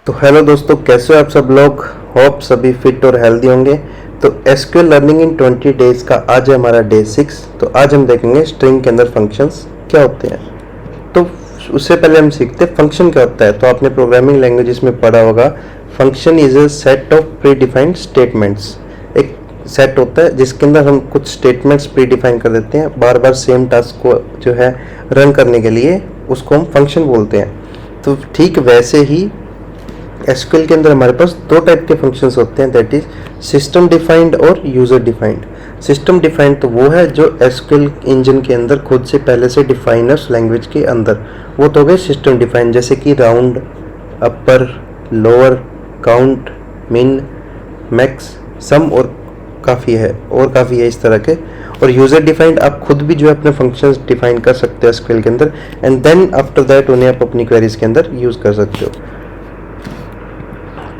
तो हेलो दोस्तों, कैसे हो आप सब लोग। होप सभी फिट और हेल्दी होंगे। तो एसक्यूएल लर्निंग इन 20 डेज का आज है हमारा डे 6। तो आज हम देखेंगे स्ट्रिंग के अंदर फंक्शंस क्या होते हैं। तो उससे पहले हम सीखते हैं फंक्शन क्या होता है। तो आपने प्रोग्रामिंग लैंग्वेजेस में पढ़ा होगा, function is a set of pre defined statements. एक सेट होता है जिसके अंदर हम कुछ स्टेटमेंट्स प्री डिफाइन कर देते हैं बार बार सेम टास्क को जो है रन करने के लिए, उसको हम फंक्शन बोलते हैं। तो ठीक वैसे ही एसक्यूएल के अंदर हमारे पास दो टाइप के फंक्शंस होते हैं, दैट इज सिस्टम डिफाइंड और यूजर डिफाइंड। सिस्टम डिफाइंड तो वो है जो एसक्यूएल इंजन के अंदर खुद से पहले से डिफाइन है उस लैंग्वेज के अंदर, वो तो हो गए सिस्टम डिफाइंड, जैसे कि राउंड, अपर, लोअर, काउंट, मिन, मैक्स, सम और काफ़ी है इस तरह के। और यूजर डिफाइंड आप खुद भी जो है अपने फंक्शंस डिफाइन कर सकते हो एसक्यूएल के अंदर, एंड देन आफ्टर दैट उन्हें आप अपनी क्वेरीज के अंदर यूज कर सकते हो।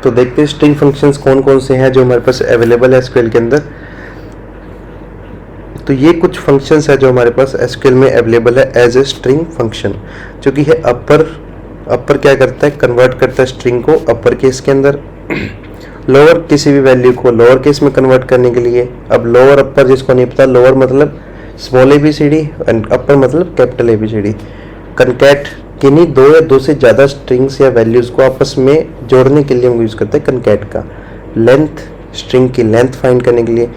तो देखते हैं स्ट्रिंग फंक्शंस कौन कौन से हैं जो हमारे पास अवेलेबल है एसक्यूएल के अंदर। तो ये कुछ फंक्शंस है जो हमारे पास एसक्यूएल में अवेलेबल है एज ए स्ट्रिंग फंक्शन, जो कि है अपर क्या करता है, कन्वर्ट करता है स्ट्रिंग को अपर केस के अंदर, लोअर किसी भी वैल्यू को लोअर केस में कन्वर्ट करने के लिए। अब लोअर अपर जिसको नहीं पता, लोअर मतलब स्मॉल एबीसीडी एंड अपर मतलब कैपिटल एबीसीडी। कनकैट किन्हीं दो या दो से ज़्यादा स्ट्रिंग्स या वैल्यूज़ को आपस में जोड़ने के लिए हम यूज़ करते हैं कनकैट का। लेंथ, स्ट्रिंग की लेंथ फाइंड करने के लिए।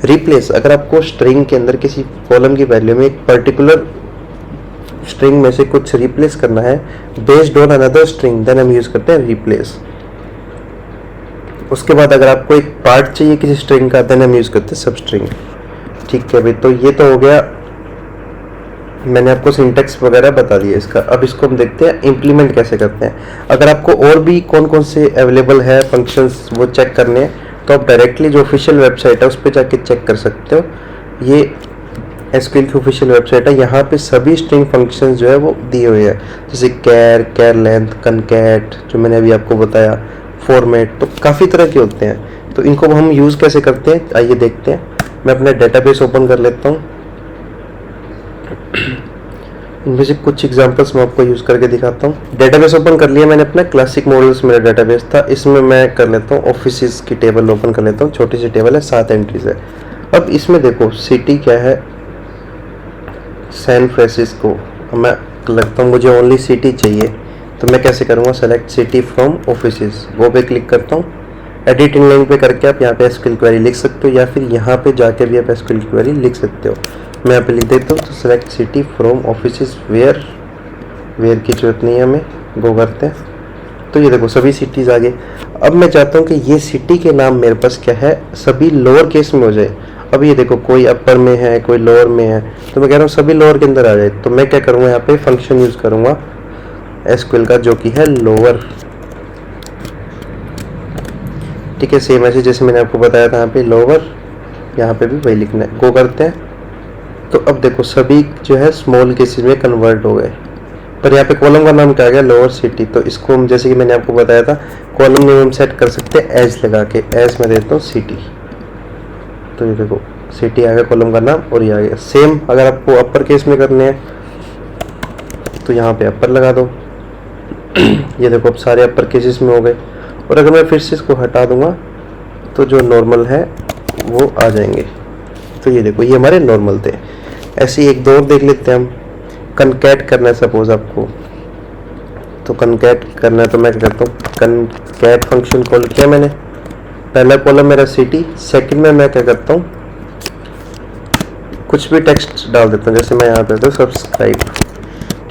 रिप्लेस, अगर आपको स्ट्रिंग के अंदर किसी कॉलम की वैल्यू में एक पर्टिकुलर स्ट्रिंग में से कुछ रिप्लेस करना है based on another string, then हम यूज़ करते हैं रिप्लेस। उसके बाद अगर आपको एक पार्ट चाहिए किसी स्ट्रिंग का, देन हम यूज़ करते हैं सब स्ट्रिंग। ठीक है भाई, तो ये तो हो गया, मैंने आपको सिंटेक्स वगैरह बता दिया इसका। अब इसको हम देखते हैं इम्प्लीमेंट कैसे करते हैं। अगर आपको और भी कौन कौन से अवेलेबल है फंक्शंस वो चेक करने हैं, तो आप डायरेक्टली जो ऑफिशियल वेबसाइट है उस पर जाके चेक कर सकते हो। ये एसक्यूएल की ऑफिशियल वेबसाइट है, यहाँ पे सभी स्ट्रिंग फंक्शंस जो है वो दिए हुए हैं, जैसे कैर लेंथ, कनकैट जो मैंने अभी आपको बताया, फॉर्मेट, तो काफ़ी तरह के होते हैं। तो इनको हम यूज़ कैसे करते हैं आइए देखते हैं। मैं अपना डेटाबेस ओपन कर लेता हूँ, इनमें से कुछ एग्जांपल्स मैं आपको यूज़ करके दिखाता हूँ। डेटाबेस ओपन कर लिया मैंने अपना, क्लासिक मॉडल्स मेरा डेटाबेस था, इसमें मैं कर लेता हूँ ऑफिस की टेबल ओपन कर लेता हूँ। छोटी सी टेबल है, 7 एंट्रीज है। अब इसमें देखो सिटी क्या है, सैन फ्रांसिस्को। मैं लगता हूँ मुझे ओनली सिटी चाहिए, तो मैं कैसे करूँगा, सेलेक्ट सिटी फ्रॉम ऑफिस, वो पे क्लिक करता हूँ। एडिट इन लाइन पे करके आप यहाँ पे एसक्यूएल क्वेरी लिख सकते हो, या फिर यहाँ पे जाके भी आप एसक्यूएल क्वेरी लिख सकते हो। मैं यहाँ पे लिख देता हूँ, तो select city from office where की जरूरत नहीं है हमें, गो करते हैं। तो ये देखो सभी सिटीज़ आ गए। अब मैं चाहता हूँ कि ये सिटी के नाम मेरे पास क्या है, सभी लोअर केस में हो जाए। अब ये देखो कोई अपर में है, कोई लोअर में है, तो मैं कह रहा हूँ सभी लोअर के अंदर आ जाए। तो मैं क्या करूँगा, यहाँ पे फंक्शन यूज़ करूँगा एसक्यूएल का जो कि है लोअर। ठीक है, सेम ऐसे जैसे मैंने आपको बताया था, यहाँ पे लोअर, यहाँ पे भी वही लिखना है, गो करते हैं। तो अब देखो सभी जो है स्मॉल केसेस में कन्वर्ट हो गए, पर यहाँ पे कॉलम का नाम क्या आ गया, लोअर सिटी। तो इसको हम जैसे कि मैंने आपको बताया था, कॉलम नेम हम सेट कर सकते हैं एज लगा के, एज में देता हूँ सिटी। तो ये देखो सिटी आ गया कॉलम का नाम, और ये आ गया। सेम अगर आपको अपर केस में करने हैं तो यहाँ पे अपर लगा दो। ये देखो अब सारे अपर केसेस में हो गए। और अगर मैं फिर से इसको हटा दूंगा तो जो नॉर्मल है वो आ जाएंगे। तो ये देखो ये हमारे नॉर्मल थे। ऐसे ही एक दो और देख लेते हैं हम। कनकैट करना है सपोज आपको, तो कनकैट करना है तो मैं क्या करता हूँ, कनकैट फंक्शन कॉल किया मैंने। पहला कॉलम मेरा सिटी, सेकंड में मैं क्या करता हूँ, कुछ भी टेक्स्ट डाल देता हूँ, जैसे मैं यहाँ पे देता हूँ सब्सक्राइब।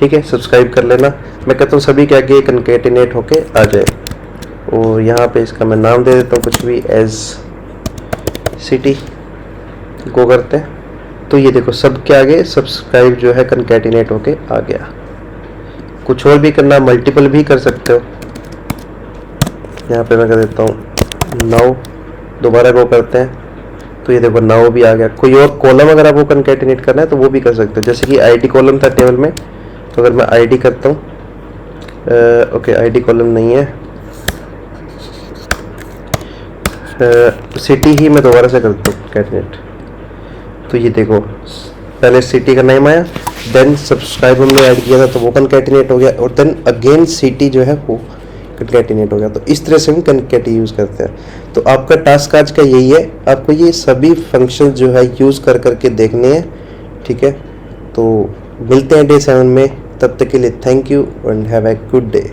ठीक है, सब्सक्राइब कर लेना। मैं कहता हूँ सभी क्या कि कनकैटिनेट होके आ जाए, और यहाँ पे इसका मैं नाम दे देता हूँ कुछ भी, एज सिटी, गो करते हैं। तो ये देखो सब क्या आ गए, सब्सक्राइब जो है कनकैटिनेट होके आ गया। कुछ और भी करना, मल्टीपल भी कर सकते हो। यहाँ पे मैं कर देता हूँ नाउ, दोबारा गो करते हैं। तो ये देखो नाउ भी आ गया। कोई और कॉलम अगर आपको कनकैटिनेट करना है तो वो भी कर सकते हो, जैसे कि आईडी कॉलम था टेबल में, तो अगर मैं आईडी करता हूँ, ओके आईडी कॉलम नहीं है, सिटी ही मैं दोबारा से करता हूँ कैटिनेट। तो ये देखो पहले सिटी का नेम आया, देन सब्सक्राइब हमने ऐड किया था तो वो कनकैटिनेट हो गया, और देन अगेन सिटी जो है वो कंकैटिनेट हो गया। तो इस तरह से हम कंकैट यूज़ करते हैं। तो आपका टास्क आज का यही है, आपको ये सभी फंक्शन जो है यूज़ कर करके देखने हैं, ठीक है। तो मिलते हैं डे 7 में, तब तक के लिए thank you and have a good day.